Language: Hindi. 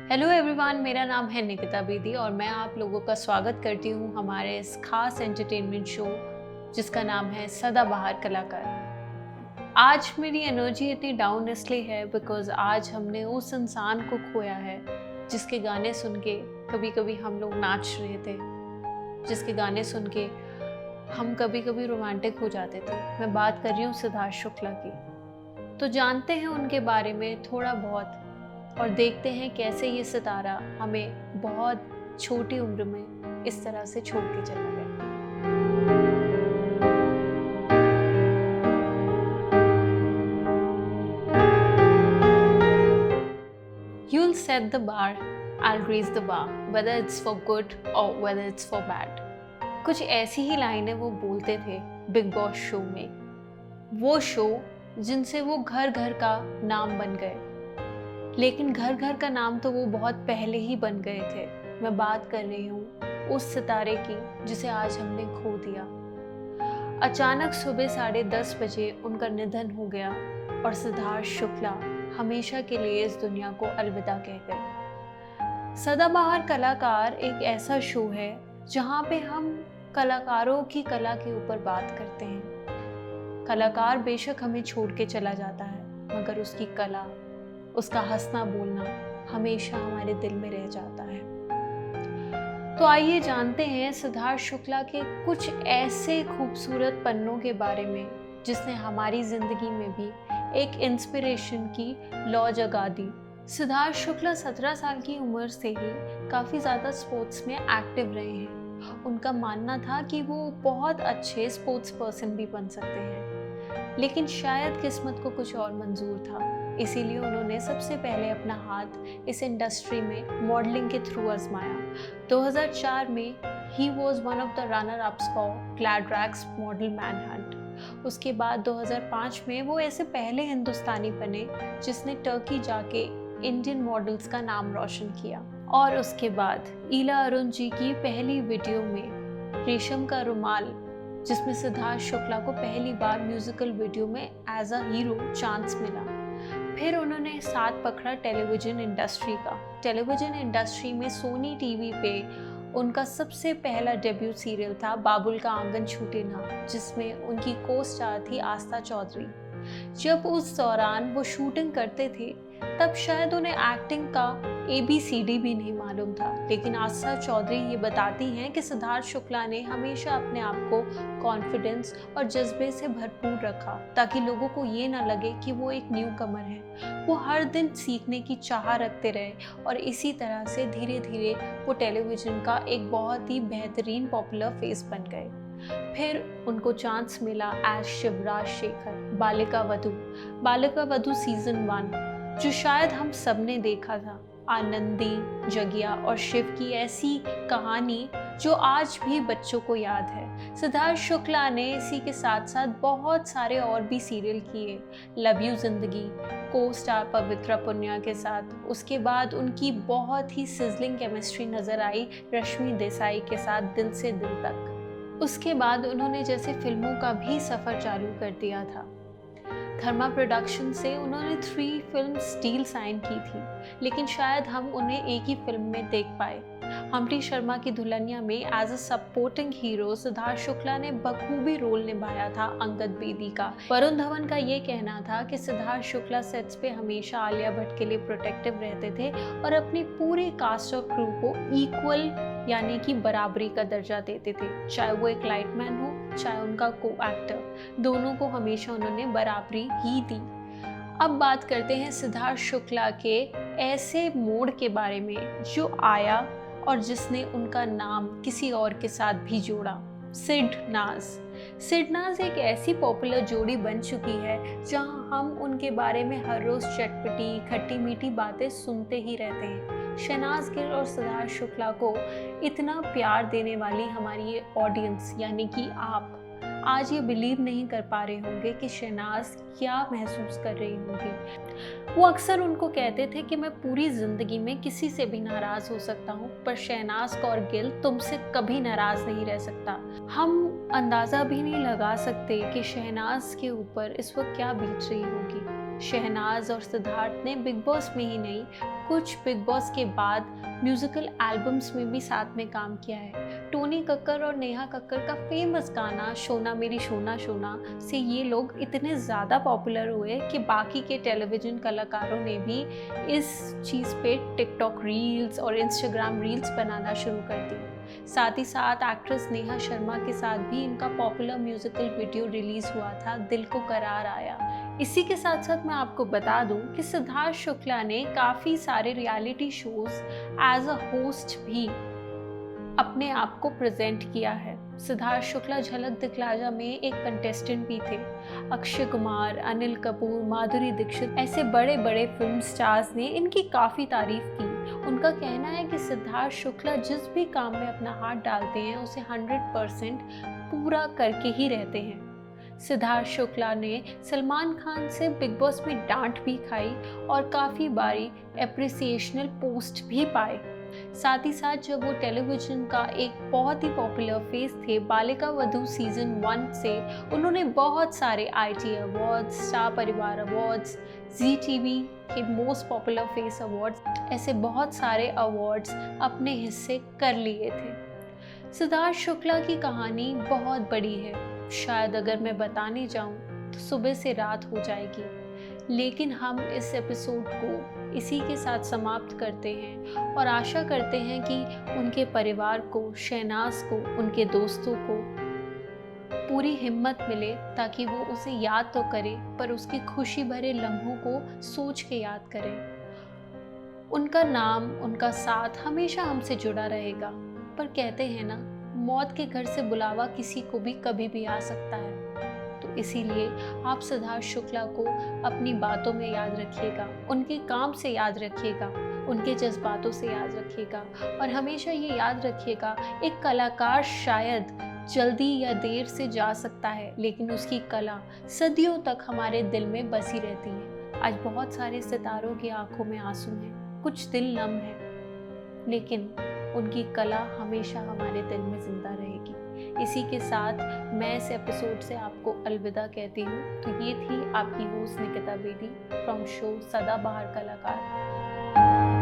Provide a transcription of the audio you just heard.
हेलो एवरीवन, मेरा नाम है निकिता बेदी और मैं आप लोगों का स्वागत करती हूँ हमारे इस खास एंटरटेनमेंट शो जिसका नाम है सदाबहार कलाकार। आज मेरी एनर्जी इतनी डाउन इसलिए है बिकॉज़ आज हमने उस इंसान को खोया है जिसके गाने सुन के कभी कभी हम लोग नाच रहे थे, जिसके गाने सुन के हम कभी कभी रोमांटिक हो जाते थे। मैं बात कर रही हूँ सिद्धार्थ शुक्ला की। तो जानते हैं उनके बारे में थोड़ा बहुत और देखते हैं कैसे ये सितारा हमें बहुत छोटी उम्र में इस तरह से छोड़ के चला गया। You'll set the bar, I'll raise the bar, whether it's for good or whether it's for bad। कुछ ऐसी ही लाइनें वो बोलते थे बिग बॉस शो में, वो शो जिनसे वो घर घर का नाम बन गए। लेकिन घर घर का नाम तो वो बहुत पहले ही बन गए थे। मैं बात कर रही हूँ उस सितारे की जिसे आज हमने खो दिया। अचानक सुबह 10:30 बजे उनका निधन हो गया और सिद्धार्थ शुक्ला हमेशा के लिए इस दुनिया को अलविदा कह गए। सदाबहार कलाकार एक ऐसा शो है जहाँ पे हम कलाकारों की कला के ऊपर बात करते हैं। कलाकार बेशक हमें छोड़ के चला जाता है, मगर उसकी कला, उसका हंसना बोलना हमेशा हमारे दिल में रह जाता है। तो आइए जानते हैं सिद्धार्थ शुक्ला के कुछ ऐसे खूबसूरत पन्नों के बारे में जिसने हमारी जिंदगी में भी एक इंस्पिरेशन की लौ जगा दी। सिद्धार्थ शुक्ला 17 साल की उम्र से ही काफ़ी ज़्यादा स्पोर्ट्स में एक्टिव रहे हैं। उनका मानना था कि वो बहुत अच्छे स्पोर्ट्स पर्सन भी बन सकते हैं, लेकिन शायद किस्मत को कुछ और मंजूर था। इसीलिए उन्होंने सबसे पहले अपना हाथ इस इंडस्ट्री में मॉडलिंग के थ्रू आजमाया। 2004 में ही was one of the runner ups for Gladrags model manhunt. उसके बाद 2005 में वो ऐसे पहले हिंदुस्तानी बने जिसने टर्की जाके इंडियन मॉडल्स का नाम रोशन किया। और उसके बाद ईला अरुण जी की पहली वीडियो में रेशम का रुमाल, जिसमें सिद्धार्थ शुक्ला को पहली बार म्यूजिकल वीडियो में एज अ हीरो चांस मिला। फिर उन्होंने साथ पकड़ा टेलीविजन इंडस्ट्री का। टेलीविजन इंडस्ट्री में सोनी टीवी पे उनका सबसे पहला डेब्यू सीरियल था बाबुल का आंगन छूटे ना, जिसमें उनकी को स्टार थी आस्था चौधरी। जब उस दौरान वो शूटिंग करते थे तब शायद उन्हें एक्टिंग का ABCD भी नहीं मालूम था, लेकिन आस्था चौधरी ये बताती हैं कि सिद्धार्थ शुक्ला ने हमेशा अपने आप को कॉन्फिडेंस और जज्बे से भरपूर रखा ताकि लोगों को ये ना लगे कि वो एक न्यू कमर है। वो हर दिन सीखने की चाह रखते रहे और इसी तरह से धीरे धीरे वो टेलीविज़न का एक बहुत ही बेहतरीन पॉपुलर फेस बन गए। फिर उनको चांस मिला एज शिवराज शेखर बालिका वधू सीजन 1, जो शायद हम सब ने देखा था। आनंदी, जगिया और शिव की ऐसी कहानी जो आज भी बच्चों को याद है। सिद्धार्थ शुक्ला ने इसी के साथ साथ बहुत सारे और भी सीरियल किए। लव यू जिंदगी, को स्टार पवित्रा पुनिया के साथ। उसके बाद उनकी बहुत ही सिजलिंग केमिस्ट्री नजर आई रश्मि देसाई के साथ दिल से दिल तक। उसके बाद उन्होंने जैसे फिल्मों का भी सफ़र चालू कर दिया था। धर्मा प्रोडक्शन से उन्होंने 3 फिल्म डील साइन की थी, लेकिन शायद हम उन्हें एक ही फिल्म में देख पाए। हम्प्टी शर्मा की दुल्हनिया में as a supporting hero Siddharth Shukla ने बखूबी रोल निभाया था अंगद बेदी का। वरुण धवन का ये कहना था कि सिद्धार्थ शुक्ला सेट्स पे हमेशा आलिया भट्ट के लिए प्रोटेक्टिव रहते थे और अपनी पूरे कास्ट और क्रू को इक्वल यानी कि बराबरी का दर्जा देते थे, चाहे वो एक लाइटमैन हो चाहे उनका को एक्टर, दोनों को हमेशा उन्होंने बराबरी ही दी। अब बात करते हैं सिद्धार्थ शुक्ला के ऐसे मोड़ के बारे में जो आया और जिसने उनका नाम किसी और के साथ भी जोड़ा। सिड नाज एक ऐसी पॉपुलर जोड़ी बन चुकी है जहां हम उनके बारे में हर रोज चटपटी खट्टी मीठी बातें सुनते ही रहते हैं। शहनाज गिल और सिद्धार्थ शुक्ला को इतना प्यार देने वाली हमारी ये ऑडियंस यानी कि आप आज ये बिलीव नहीं कर पा रहे होंगे कि शहनाज क्या महसूस कर रही होंगी। वो अक्सर उनको कहते थे कि मैं पूरी ज़िंदगी में किसी से भी नाराज़ हो सकता हूँ, पर शहनाज कौर गिल तुमसे कभी नाराज़ नहीं रह सकता। हम अंदाज़ा भी नहीं लगा सकते कि शहनाज के ऊपर इस वक्त क्या बीत रही होगी। शहनाज और सिद्धार्थ ने बिग बॉस में ही नहीं, कुछ बिग बॉस के बाद म्यूजिकल एल्बम्स में भी साथ में काम किया है। टोनी कक्कर और नेहा कक्कर का फेमस गाना शोना मेरी शोना शोना से ये लोग इतने ज़्यादा पॉपुलर हुए कि बाकी के टेलीविज़न कलाकारों ने भी इस चीज़ पे टिकटॉक रील्स और इंस्टाग्राम रील्स बनाना शुरू कर दी। साथ ही साथ एक्ट्रेस नेहा शर्मा के साथ भी इनका पॉपुलर म्यूजिकल वीडियो रिलीज़ हुआ था, दिल को करार आया। इसी के साथ साथ मैं आपको बता दूं कि सिद्धार्थ शुक्ला ने काफ़ी सारे reality shows as a host भी अपने आप को प्रेजेंट किया है। सिद्धार्थ शुक्ला झलक दिखला जा में एक कंटेस्टेंट भी थे। अक्षय कुमार, अनिल कपूर, माधुरी दीक्षित ऐसे बड़े बड़े फिल्म स्टार्स ने इनकी काफ़ी तारीफ की। उनका कहना है कि सिद्धार्थ शुक्ला जिस भी काम में अपना हाथ डालते हैं उसे 100% पूरा करके ही रहते हैं। सिद्धार्थ शुक्ला ने सलमान खान से बिग बॉस में डांट भी खाई और काफ़ी बारी एप्रिसिएशनल पोस्ट भी पाए। साथ ही साथ जब वो टेलीविज़न का एक बहुत ही पॉपुलर फेस थे बालिका वधू सीजन 1 से, उन्होंने बहुत सारे आईटी अवार्ड्स, स्टार परिवार अवार्ड्स, जी टीवी के मोस्ट पॉपुलर फेस अवार्ड्स, ऐसे बहुत सारे अवार्ड्स अपने हिस्से कर लिए थे। सिद्धार्थ शुक्ला की कहानी बहुत बड़ी है, शायद अगर मैं बताने जाऊं तो सुबह से रात हो जाएगी, लेकिन हम इस एपिसोड को इसी के साथ समाप्त करते हैं और आशा करते हैं कि उनके परिवार को, शहनाज को, उनके दोस्तों को पूरी हिम्मत मिले ताकि वो उसे याद तो करे पर उसकी खुशी भरे लम्हों को सोच के याद करें। उनका नाम, उनका साथ हमेशा हमसे जुड़ा रहेगा। पर कहते हैं ना, मौत के घर से बुलावा किसी को भी कभी भी आ सकता है। तो इसीलिए आप सिद्धार्थ शुक्ला को अपनी बातों में याद रखिएगा, उनके काम से याद रखिएगा, उनके जज्बातों से याद रखिएगा और हमेशा ये याद रखिएगा, एक कलाकार शायद जल्दी या देर से जा सकता है, लेकिन उसकी कला सदियों तक हमारे दिल में बसी रहती है। आज बहुत सारे सितारों की आंखों में आंसू हैं, कुछ दिल नम है, लेकिन उनकी कला हमेशा हमारे दिल में जिंदा रहेगी। इसी के साथ मैं इस एपिसोड से आपको अलविदा कहती हूँ। तो ये थी आपकी host Nikita Bedi from show सदाबहार कलाकार।